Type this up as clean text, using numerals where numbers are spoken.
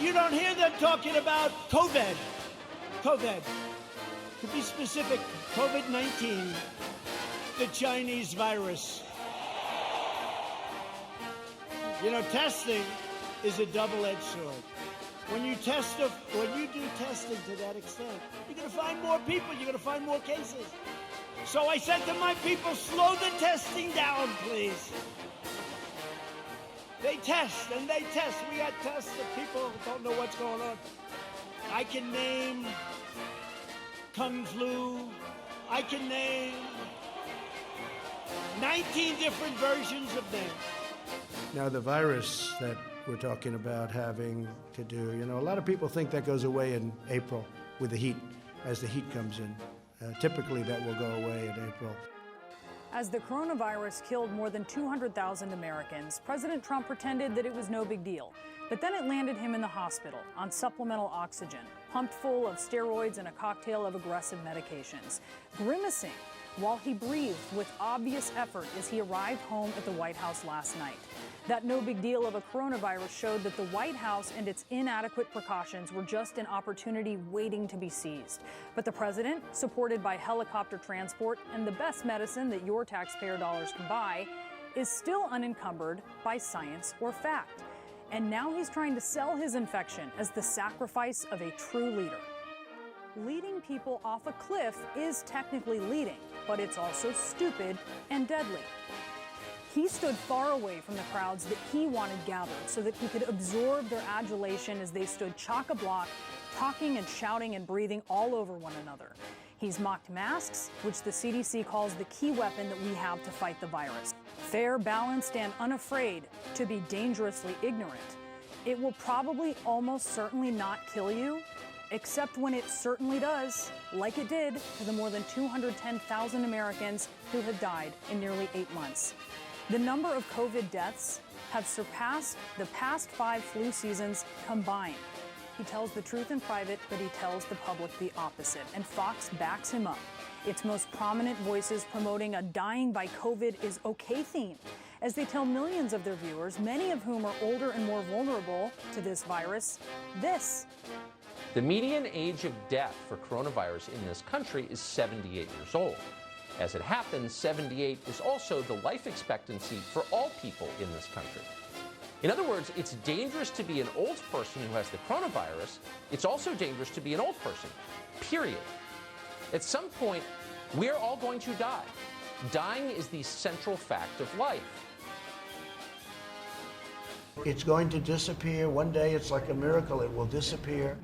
You don't hear them talking about COVID. COVID. To be specific, COVID-19, the Chinese virus. You know, testing is a double-edged sword. When you do testing to that extent, you're going to find more people, you're going to find more cases. So I said to my people, slow the testing down, please. They test and they test. We got tests that people don't know what's going on. I can name Kung Flu. I can name 19 different versions of them. Now, the virus that we're talking about having to do, you know, a lot of people think that goes away in April with the heat, as the heat comes in. Typically, that will go away in April. As the coronavirus killed more than 200,000 Americans, President Trump pretended that it was no big deal. But then it landed him in the hospital on supplemental oxygen, pumped full of steroids and a cocktail of aggressive medications, grimacing while he breathed with obvious effort as he arrived home at the White House last night. That no big deal of a coronavirus showed that the White House and its inadequate precautions were just an opportunity waiting to be seized. But the president, supported by helicopter transport and the best medicine that your taxpayer dollars can buy, is still unencumbered by science or fact. And now he's trying to sell his infection as the sacrifice of a true leader. Leading people off a cliff is technically leading, but it's also stupid and deadly. He stood far away from the crowds that he wanted gathered so that he could absorb their adulation as they stood chock-a-block, talking and shouting and breathing all over one another. He's mocked masks, which the CDC calls the key weapon that we have to fight the virus. Fair, balanced, and unafraid to be dangerously ignorant. It will probably almost certainly not kill you, except when it certainly does, like it did to the more than 210,000 Americans who have died in nearly 8 months. The number of COVID deaths have surpassed the past 5 flu seasons combined. He tells the truth in private, but he tells the public the opposite, and Fox backs him up. Its most prominent voices promoting a dying by COVID is okay theme, as they tell millions of their viewers, many of whom are older and more vulnerable to this virus, this. The median age of death for coronavirus in this country is 78 years old. As it happens, 78 is also the life expectancy for all people in this country. In other words, it's dangerous to be an old person who has the coronavirus. It's also dangerous to be an old person, period. At some point, we're all going to die. Dying is the central fact of life. It's going to disappear. One day, it's like a miracle. It will disappear.